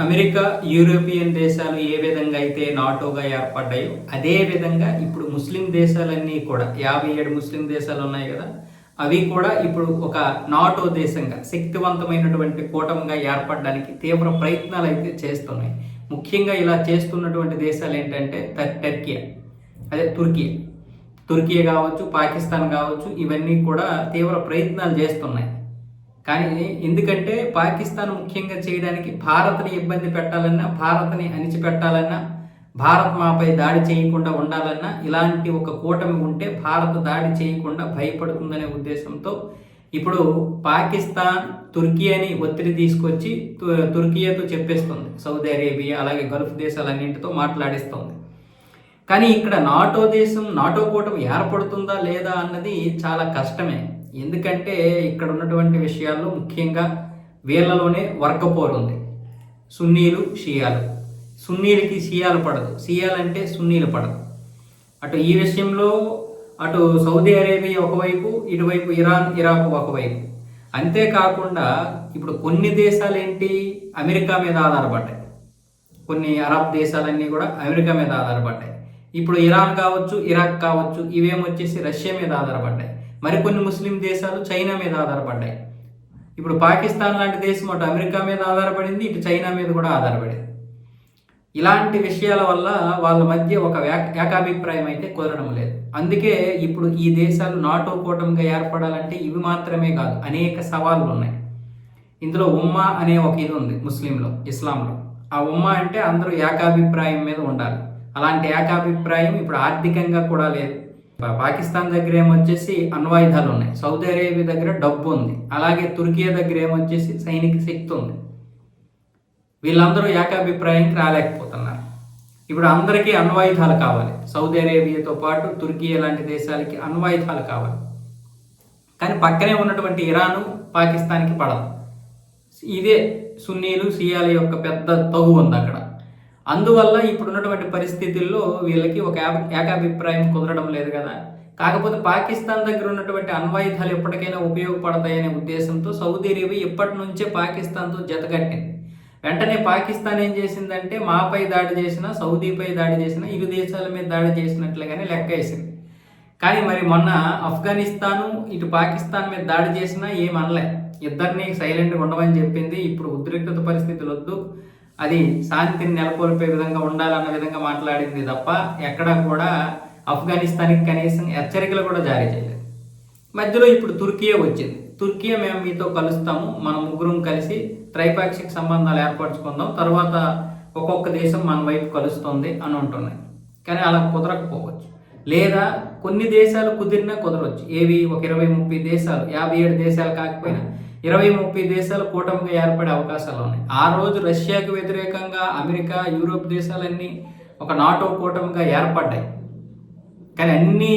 America, European దేశాలు ఏ విధంగా అయితే నాటోగా ఏర్పడ్డాయో, అదే విధంగా ఇప్పుడు ముస్లిం దేశాలన్నీ కూడా 57 ముస్లిం దేశాలు ఉన్నాయి కదా, అవి కూడా ఇప్పుడు ఒక నాటో దేశంగా శక్తివంతమైనటువంటి కూటమిగా ఏర్పడడానికి తీవ్ర ప్రయత్నాలు అయితే చేస్తున్నాయి. ముఖ్యంగా ఇలా చేస్తున్నటువంటి దేశాలు ఏంటంటే టర్కీ, అదే తుర్కీ కావచ్చు, పాకిస్తాన్ కావచ్చు, ఇవన్నీ కూడా తీవ్ర ప్రయత్నాలు చేస్తున్నాయి. కానీ ఎందుకంటే పాకిస్తాన్ ముఖ్యంగా చేయడానికి భారత్ని ఇబ్బంది పెట్టాలన్నా, భారత్ని అణిచిపెట్టాలన్నా, భారత్ మాపై దాడి చేయకుండా ఉండాలన్నా ఇలాంటి ఒక కూటమి ఉంటే భారత్ దాడి చేయకుండా భయపడుతుందనే ఉద్దేశంతో ఇప్పుడు పాకిస్తాన్ తుర్కీ అని ఒత్తిడి తీసుకొచ్చి తుర్కీతో చెప్పేస్తుంది. సౌదీ అరేబియా అలాగే గల్ఫ్ దేశాలన్నింటితో మాట్లాడిస్తుంది. కానీ ఇక్కడ నాటో కూటమి ఏర్పడుతుందా లేదా అన్నది చాలా కష్టమే. ఎందుకంటే ఇక్కడ ఉన్నటువంటి విషయాల్లో ముఖ్యంగా వీళ్ళలోనే వర్గపోరు ఉంది. సున్నీలు, షియాలు. సున్నీలకి షియాలు పడదు, షియాలంటే సున్నీలు పడదు. అటు ఈ విషయంలో అటు సౌదీ అరేబియా ఒకవైపు, ఇటువైపు ఇరాన్, ఇరాక్ ఒకవైపు. అంతేకాకుండా ఇప్పుడు కొన్ని దేశాలు ఏంటి అమెరికా మీద ఆధారపడ్డాయి. కొన్ని అరబ్ దేశాలన్నీ కూడా అమెరికా మీద ఆధారపడ్డాయి. ఇప్పుడు ఇరాన్ కావచ్చు, ఇరాక్ కావచ్చు, ఇవేమొచ్చేసి రష్యా మీద ఆధారపడ్డాయి. మరికొన్ని ముస్లిం దేశాలు చైనా మీద ఆధారపడ్డాయి. ఇప్పుడు పాకిస్తాన్ లాంటి దేశం అటు అమెరికా మీద ఆధారపడింది, ఇటు చైనా మీద కూడా ఆధారపడింది. ఇలాంటి విషయాల వల్ల వాళ్ళ మధ్య ఒక ఏకాభిప్రాయం అయితే కుదరడం లేదు. అందుకే ఇప్పుడు ఈ దేశాలు నాటో కూటమిగా ఏర్పడాలంటే ఇవి మాత్రమే కాదు, అనేక సవాళ్ళు ఉన్నాయి. ఇందులో ఉమ్మా అనే ఒక ఇది ఉంది ఇస్లాంలో. ఆ ఉమ్మా అంటే అందరూ ఏకాభిప్రాయం మీద ఉండాలి. అలాంటి ఏకాభిప్రాయం ఇప్పుడు ఆర్థికంగా కూడా లేదు. పాకిస్తాన్ దగ్గర ఏమొచ్చేసి అణ్వాయుధాలు ఉన్నాయి, సౌదీ అరేబియా దగ్గర డబ్బు ఉంది, అలాగే తుర్కీ దగ్గర ఏమొచ్చేసి సైనిక శక్తి ఉంది. వీళ్ళందరూ ఏకాభిప్రాయానికి రాలేకపోతున్నారు. ఇప్పుడు అందరికీ అణ్వాయుధాలు కావాలి. సౌదీ అరేబియాతో పాటు తుర్కీ లాంటి దేశాలకి అణ్వాయుధాలు కావాలి. కానీ పక్కనే ఉన్నటువంటి ఇరాను, పాకిస్తాన్కి పడదు. ఇదే సున్నీలు, షియాల యొక్క పెద్ద తగు ఉంది అక్కడ. అందువల్ల ఇప్పుడున్నటువంటి పరిస్థితుల్లో వీళ్ళకి ఒక ఏకాభిప్రాయం కుదరడం లేదు కదా. కాకపోతే పాకిస్తాన్ దగ్గర ఉన్నటువంటి అణ్వాయుధాలు ఎప్పటికైనా ఉపయోగపడతాయనే ఉద్దేశంతో సౌదీ అరేబియా ఇప్పటి నుంచే పాకిస్తాన్తో జతకట్టింది. వెంటనే పాకిస్తాన్ ఏం చేసిందంటే మాపై దాడి చేసినా, సౌదీపై దాడి చేసినా, ఇరు దేశాల మీద దాడి చేసినట్లుగానే లెక్క వేసింది. కానీ మరి మొన్న ఆఫ్ఘనిస్తాను, ఇటు పాకిస్తాన్ మీద దాడి చేసినా ఏమనలే, ఇద్దరిని సైలెంట్గా ఉండమని చెప్పింది. ఇప్పుడు ఉద్రిక్తత పరిస్థితులు వద్దు, అది శాంతిని నెలకొల్పే విధంగా ఉండాలన్న విధంగా మాట్లాడింది తప్ప ఎక్కడా కూడా ఆఫ్ఘనిస్తాన్కి కనీసం హెచ్చరికలు కూడా జారీ చేయలేదు. మధ్యలో ఇప్పుడు తుర్కీ వచ్చింది. తుర్కీ మేము మీతో కలుస్తాము, మనం ముగ్గురం కలిసి త్రైపాక్షిక సంబంధాలు ఏర్పరచుకుందాం, తర్వాత ఒక్కొక్క దేశం మన వైపు కలుస్తుంది అని ఉంటున్నాయి. కానీ అలా కుదరకపోవచ్చు, లేదా కొన్ని దేశాలు కుదిరినా కుదరవచ్చు. ఏవి ఒక 20-30 దేశాలు, 57 దేశాలు కాకపోయినా 20-30 దేశాలు కూటమిగా ఏర్పడే అవకాశాలు ఉన్నాయి. ఆ రోజు రష్యాకు వ్యతిరేకంగా అమెరికా, యూరోప్ దేశాలన్నీ ఒక నాటో కూటమిగా ఏర్పడ్డాయి. కానీ అన్ని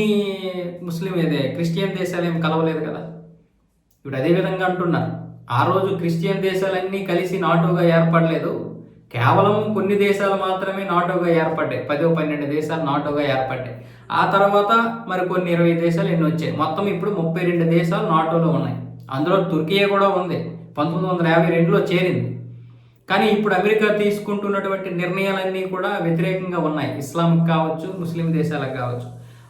క్రిస్టియన్ దేశాలు ఏమి కలవలేదు కదా. ఇప్పుడు అదే విధంగా అంటున్నారు, ఆ రోజు క్రిస్టియన్ దేశాలన్నీ కలిసి నాటోగా ఏర్పడలేదు, కేవలం కొన్ని దేశాలు మాత్రమే నాటోగా ఏర్పడ్డాయి. 10-12 దేశాలు నాటోగా ఏర్పడ్డాయి. ఆ తర్వాత మరి కొన్ని 20 దేశాలు ఎన్ని వచ్చాయి. మొత్తం ఇప్పుడు 32 దేశాలు నాటోలో ఉన్నాయి. అందులో తుర్కీ కూడా ఉంది, 1952లో చేరింది. కానీ ఇప్పుడు అమెరికా తీసుకుంటున్నటువంటి నిర్ణయాలన్నీ కూడా వ్యతిరేకంగా ఉన్నాయి, ఇస్లాంకి కావచ్చు, ముస్లిం దేశాలకు కావచ్చు.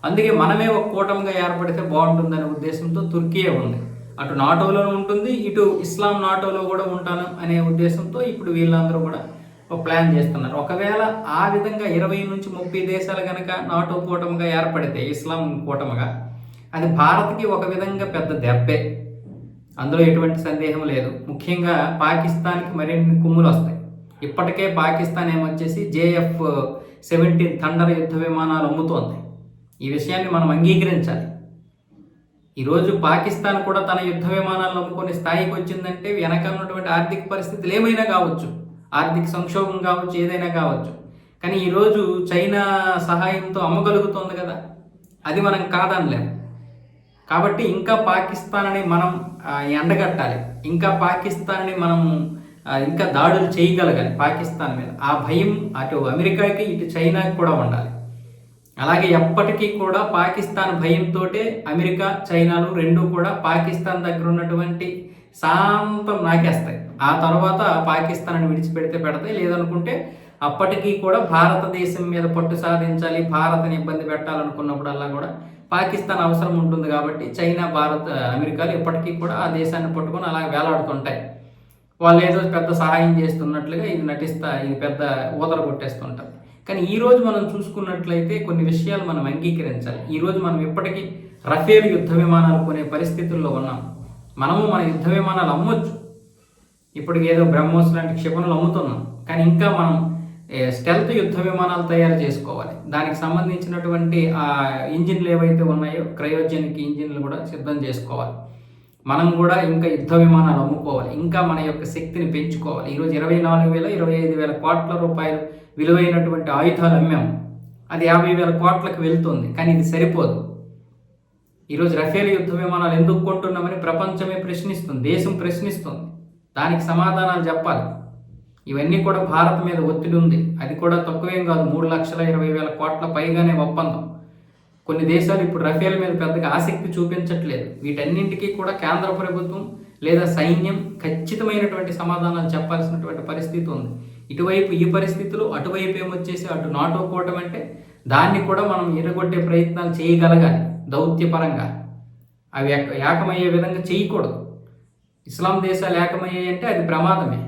అందుకే మనమే ఒక కూటమిగా ఏర్పడితే బాగుంటుందనే ఉద్దేశంతో తుర్కీ ఉంది. అటు నాటోలోనూ ఉంటుంది, ఇటు ఇస్లాం నాటోలో కూడా ఉంటాను అనే ఉద్దేశంతో ఇప్పుడు వీళ్ళందరూ కూడా ఒక ప్లాన్ చేస్తున్నారు. ఒకవేళ ఆ విధంగా 20-30 దేశాలు కనుక నాటో కూటమిగా ఏర్పడితే, ఇస్లాం కూటమిగా, అది భారత్కి ఒక విధంగా పెద్ద దెబ్బే, అందులో ఎటువంటి సందేహం లేదు. ముఖ్యంగా పాకిస్తాన్కి మరిన్ని కుమ్ములు వస్తాయి. ఇప్పటికే పాకిస్తాన్ ఏమొచ్చేసి JF-17 థండర్ యుద్ధ విమానాలు అమ్ముతోంది. ఈ విషయాన్ని మనం అంగీకరించాలి. ఈరోజు పాకిస్తాన్ కూడా తన యుద్ధ విమానాలను అమ్ముకునే స్థాయికి వచ్చిందంటే వెనక ఉన్నటువంటి ఆర్థిక పరిస్థితులు ఏమైనా కావచ్చు, ఆర్థిక సంక్షోభం కావచ్చు, ఏదైనా కావచ్చు. కానీ ఈరోజు చైనా సహాయంతో అమ్మగలుగుతోంది కదా, అది మనం కాదనలేము. కాబట్టి ఇంకా పాకిస్తాన్ని మనం ఎండగట్టాలి, ఇంకా పాకిస్తాన్ని మనం ఇంకా దాడులు చేయగలగాలి పాకిస్తాన్ మీద. ఆ భయం అటు అమెరికాకి, ఇటు చైనాకి కూడా ఉండాలి. అలాగే ఎప్పటికీ కూడా పాకిస్తాన్ భయంతో అమెరికా, చైనాలు రెండూ కూడా పాకిస్తాన్ దగ్గర ఉన్నటువంటి శాంతం నాకేస్తాయి. ఆ తర్వాత పాకిస్తాన్ విడిచిపెడితే పెడతాయి, లేదనుకుంటే అప్పటికీ కూడా భారతదేశం మీద పట్టు సాధించాలి, భారత్ని ఇబ్బంది పెట్టాలనుకున్నప్పుడల్లా కూడా పాకిస్తాన్ అవసరం ఉంటుంది కాబట్టి చైనా, భారత్, అమెరికాలు ఇప్పటికీ కూడా ఆ దేశాన్ని పట్టుకొని అలా వేలాడుతుంటాయి. వాళ్ళు ఏదో పెద్ద సహాయం చేస్తున్నట్లుగా ఇది ఇది పెద్ద ఊదర కొట్టేస్తుంటారు. కానీ ఈరోజు మనం చూసుకున్నట్లయితే కొన్ని విషయాలు మనం అంగీకరించాలి. ఈరోజు మనం ఇప్పటికీ రఫేల్ యుద్ధ విమానాలు కొనే పరిస్థితుల్లో ఉన్నాం. మనము మన యుద్ధ విమానాలు అమ్మొచ్చు, ఇప్పటికి ఏదో బ్రహ్మోస్ లాంటి క్షిపణులు అమ్ముతున్నాం, కానీ ఇంకా మనం స్టెల్త్ యుద్ధ విమానాలు తయారు చేసుకోవాలి. దానికి సంబంధించినటువంటి ఆ ఇంజిన్లు ఏవైతే ఉన్నాయో క్రయోజెనిక్ ఇంజిన్లు కూడా సిద్ధం చేసుకోవాలి. మనం కూడా ఇంకా యుద్ధ విమానాలు అమ్ముకోవాలి, ఇంకా మన యొక్క శక్తిని పెంచుకోవాలి. ఈరోజు 24,000, 25,000 కోట్ల రూపాయలు విలువైనటువంటి ఆయుధాలు అమ్మాము, అది 50,000 కోట్లకు వెళ్తుంది. కానీ ఇది సరిపోదు. ఈరోజు రఫేల్ యుద్ధ విమానాలు ఎందుకు కొంటున్నామని ప్రపంచమే ప్రశ్నిస్తుంది, దేశం ప్రశ్నిస్తుంది. దానికి సమాధానాలు చెప్పాలి. ఇవన్నీ కూడా భారత్ మీద ఒత్తిడి ఉంది, అది కూడా తక్కువేం కాదు. 3,20,000 కోట్ల పైగానే ఒప్పందం. కొన్ని దేశాలు ఇప్పుడు రఫేల్ మీద పెద్దగా ఆసక్తి చూపించట్లేదు. వీటన్నింటికీ కూడా కేంద్ర ప్రభుత్వం లేదా సైన్యం ఖచ్చితమైనటువంటి సమాధానాలు చెప్పాల్సినటువంటి పరిస్థితి ఉంది. ఇటువైపు ఈ పరిస్థితులు, అటువైపు ఏమొచ్చేసి అటు నాటో కూటమి అంటే దాన్ని కూడా మనం ఎరగొట్టే ప్రయత్నాలు చేయగలగాలి దౌత్యపరంగా. అవి ఏకమయ్యే విధంగా చేయకూడదు. ఇస్లాం దేశాలు ఏకమయ్యాయి అంటే అది ప్రమాదమే.